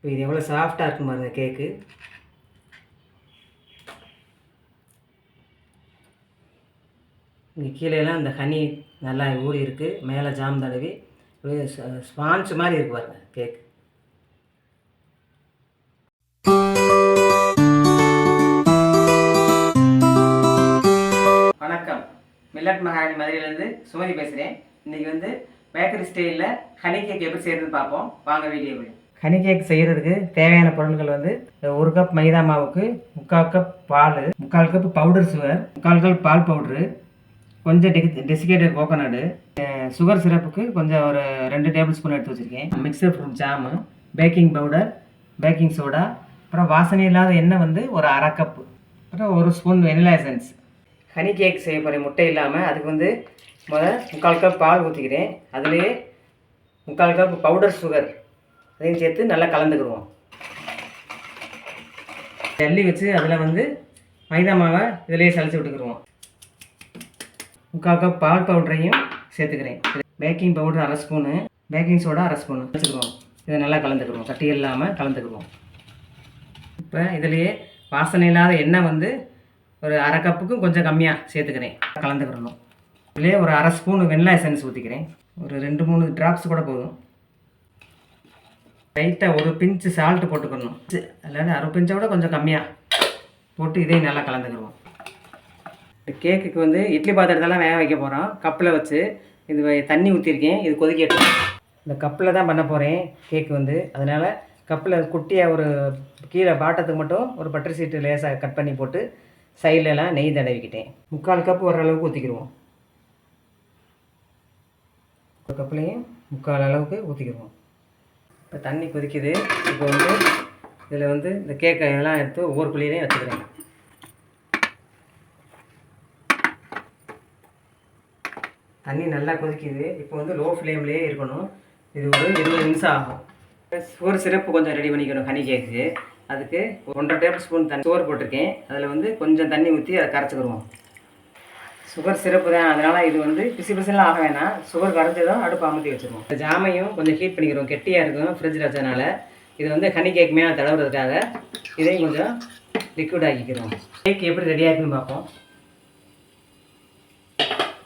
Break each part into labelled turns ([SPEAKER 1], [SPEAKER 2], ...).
[SPEAKER 1] இது எவ்வளோ சாஃப்டாக இருக்கும் பாருங்க கேக்கு. இங்கே கீழேலாம் இந்த ஹனி நல்லா ஊறி இருக்குது, மேலே ஜாம் தடவி ஸ்பாஞ்ச் மாதிரி இருக்கு பாருங்க கேக். வணக்கம், மில்லட் மகாராணி மதுரையிலேருந்து சுமதி பேசுகிறேன். இன்றைக்கி வந்து பேக்கரி ஸ்டைலில் ஹனி கேக் எப்படி செய்கிறதுன்னு பார்ப்போம். வாங்க வீடியோவில். ஹனி கேக் செய்கிறதுக்கு தேவையான பொருட்கள் வந்து 1 கப் மைதா மாவுக்கு 3/4 கப் பால், 3/4 கப் பவுடர் சுகர், 3/4 கப் பால் பவுட்ரு, கொஞ்சம் டெசிகேட்டட் கோகோனட்டு, சுகர் சிரப்புக்கு கொஞ்சம் ஒரு 2 டேபிள் ஸ்பூன் எடுத்து வச்சுருக்கேன், mixed fruit jam, baking powder, baking soda, அப்புறம் வாசனை இல்லாத எண்ணெய் வந்து ஒரு 1/2 கப்பு, அப்புறம் 1 spoon vanilla essence. Honey cake செய்ய போகிறேன் முட்டை இல்லாமல். அதுக்கு வந்து 3/4 கப் பால் ஊற்றிக்கிறேன். அதுலேயே 3/4 கப் பவுடர் சுகர் அதையும் சேர்த்து நல்லா கலந்துக்கிடுவோம். ஜல்லி வச்சு அதில் வந்து மைதா மாவை இதிலேயே சளிச்சு விட்டுக்கிடுவோம். 3/4 கப் பால் பவுடரையும் சேர்த்துக்கிறேன். Baking powder 1/2 spoon, baking soda 1/2 spoon வச்சுக்கிடுவோம். இதை நல்லா கலந்துக்கிடுவோம், கட்டி இல்லாமல் கலந்துக்கிடுவோம். இப்போ இதிலேயே வாசனை இல்லாத எண்ணெய் வந்து ஒரு 1/2 கப்புக்கும் கொஞ்சம் கம்மியாக சேர்த்துக்கிறேன், கலந்துக்கிடணும். இதுலேயே ஒரு 1/2 ஸ்பூனு வெனிலா எசன்ஸ் ஊற்றிக்கிறேன். ஒரு 2-3 ட்ராப்ஸ் கூட போதும். லைட்டாக ஒரு பிஞ்சு சால்ட்டு போட்டுக்கணும், இல்லாட்டி 1/2 பிஞ்சை விட கொஞ்சம் கம்மியாக போட்டு இதையும் நல்லா கலந்துக்கிடுவோம். கேக்குக்கு வந்து இட்லி பாத்திரத்தெல்லாம் வேக வைக்க போகிறோம். கப்பில் வச்சு இது தண்ணி ஊற்றிருக்கேன், இது கொதிக்கட்டும். இந்த கப்பில் தான் பண்ண போகிறேன் கேக்கு வந்து. அதனால் கப்பில் குட்டியாக ஒரு கீழே பாட்டத்துக்கு மட்டும் ஒரு பட்டர் சீட்டு லேசாக கட் பண்ணி போட்டு சைட்லலாம் நெய் தடவிக்கிட்டேன். 3/4 கப் வர அளவுக்கு ஊற்றிக்கிடுவோம். ஒரு கப்புலேயும் 3/4 அளவுக்கு ஊற்றிக்கிடுவோம். இப்போ தண்ணி கொதிக்குது. இப்போ வந்து இதில் வந்து இந்த கேக்கை எல்லாம் எடுத்து ஒவ்வொரு குழியிலையும் வச்சுக்கிறேன். தண்ணி நல்லா கொதிக்குது. இப்போ வந்து லோ ஃப்ளேம்லேயே இருக்கணும். இது ஒரு 20 நிமிஷம் ஆகும். சுகர் சிரப்பு கொஞ்சம் ரெடி பண்ணிக்கணும் ஹனி கேக்கு. அதுக்கு 1/2 டேபிள் ஸ்பூன் தண்ணி சுகர் போட்டிருக்கேன். அதில் வந்து கொஞ்சம் தண்ணி ஊற்றி அதை கரைச்சிக்கிடுவோம். சுகர் சிரப்பு தான், அதனால் இது வந்து பிசு பிசுலாம் ஆக வேணாம். சுகர் கரைஞ்சதும் அடுப்பு அமுத்தி வச்சுருவோம். இந்த ஜாமையும் கொஞ்சம் ஹீட் பண்ணிக்கிறோம், கெட்டியாக இருக்கும் ஃப்ரிட்ஜில் வச்சதுனால. இது வந்து ஹனி கேக் மேலே தடவுறதுக்காக இதையும் கொஞ்சம் லிக்விட் ஆக்கிக்கிறோம். கேக் எப்படி ரெடி ஆகிக்குன்னு பார்ப்போம்.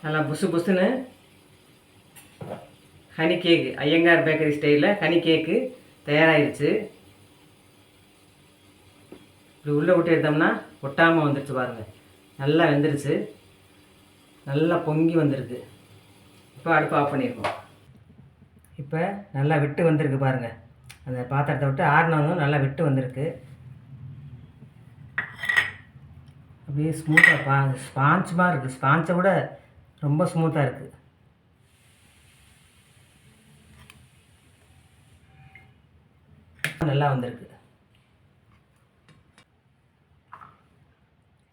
[SPEAKER 1] நல்லா புசு புசுன்னு ஹனி கேக்கு, ஐயங்கார் பேக்கரி ஸ்டைலில் ஹனி கேக்கு தயாராகிடுச்சு. இப்படி உள்ளே விட்டு எடுத்தோம்னா ஒட்டாமல் வந்துடுச்சு பாருங்கள். நல்லா வெந்துடுச்சு, நல்லா பொங்கி வந்திருக்கு. இப்போ அடுப்பு ஆஃப் பண்ணியிருக்கோம். இப்போ நல்லா விட்டு வந்திருக்கு பாருங்கள். அந்த பாத்திரத்தை விட்டு ஆறினதும் நல்லா விட்டு வந்திருக்கு. அப்படியே ஸ்மூத்தாக ஸ்பாஞ்ச் மாதிரி இருக்குது. ஸ்பாஞ்சை விட ரொம்ப ஸ்மூத்தாக இருக்குது. நல்லா வந்திருக்கு.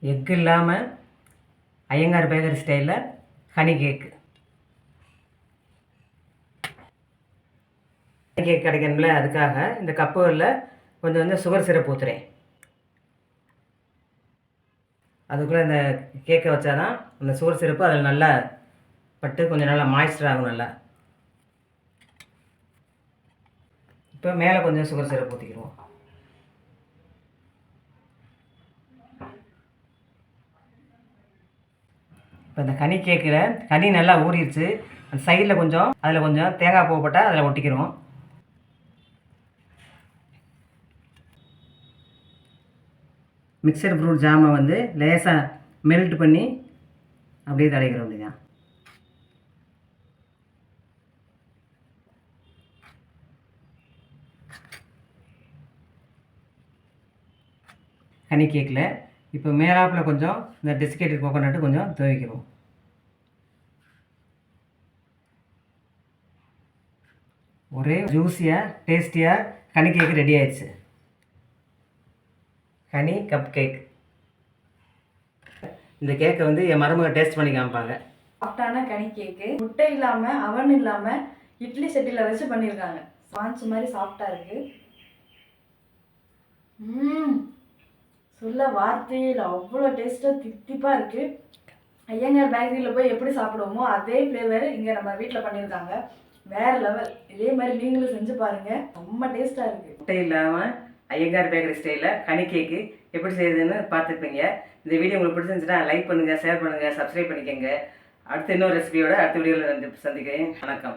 [SPEAKER 1] எக் இல்லாமல் ஐயங்கார் பேக்கரி ஸ்டைலில் ஹனி கேக்கு. ஹனி கேக் கிடைக்கணும்ல, அதுக்காக இந்த கப்புகளில் கொஞ்சம் கொஞ்சம் சுகர் சிரப் ஊற்றுறேன். அதுக்குள்ளே இந்த கேக்கை வச்சாதான் அந்த சுகர் சிரப்பு அதில் நல்லா பட்டு கொஞ்சம் நல்லா மாய்ஸ்டர் ஆகும் நல்லா. இப்போ மேலே கொஞ்சம் சுகர் சிரப் ஊற்றிக்கிடுவோம். இப்போ இந்த ஹனி கேக்கில் ஹனி நல்லா ஊறிடுச்சு. அந்த சைடில் கொஞ்சம் அதில் கொஞ்சம் தேங்காய் பூ போட்டால் அதில் ஒட்டிக்கிறோம். மிக்சர் ஃப்ரூட் ஜாமை வந்து லேசாக மெல்ட் பண்ணி அப்படியே தடைக்கிறோம். அப்படிதான் ஹனி கேக்கில். இப்போ மேலாப்பில் கொஞ்சம் இந்த டெசிகேட்டட் கோகோனட்டு கொஞ்சம் துவைக்கிறோம். ஒரே ஜூஸியாக டேஸ்டியாக ஹனி கேக்கு ரெடி ஆயிடுச்சு. Honey cup cake. இந்த கேக்கை வந்து என் மருமக டேஸ்ட் பண்ணி காமிப்பாங்க.
[SPEAKER 2] சாஃப்டான ஹனி கேக்கு, முட்டை இல்லாமல் அவன் இல்லாமல் இட்லி சட்டியில் வச்சு பண்ணியிருக்காங்க. ஸ்பாஞ்ச் மாதிரி சாஃப்டாக இருக்குது. சொல்ல வார்த்தையில் அவ்வளோ டேஸ்ட்டாக தித்திப்பாக இருக்குது. ஐயங்கார் பேக்கரியில் போய் எப்படி சாப்பிடுவோமோ அதே ஃப்ளேவர் இங்கே நம்ம வீட்டில் பண்ணியிருக்காங்க. வேற லெவல். இதே மாதிரி நீங்களும் செஞ்சு பாருங்க, ரொம்ப டேஸ்டா இருக்கு.
[SPEAKER 1] முட்டை இல்லாமல் ஐயங்கார் பேக்கரி ஸ்டைலில் ஹனி கேக்கு எப்படி செய்யுதுன்னு பார்த்துருப்பீங்க. இந்த வீடியோ உங்களுக்கு பிடிச்சிருந்துச்சுன்னா லைக் பண்ணுங்கள், ஷேர் பண்ணுங்கள், சப்ஸ்கிரைப் பண்ணிக்கோங்க. அடுத்த இன்னொரு ரெசிபியோட அடுத்த வீடியோவில் சந்திக்கிறேன். வணக்கம்.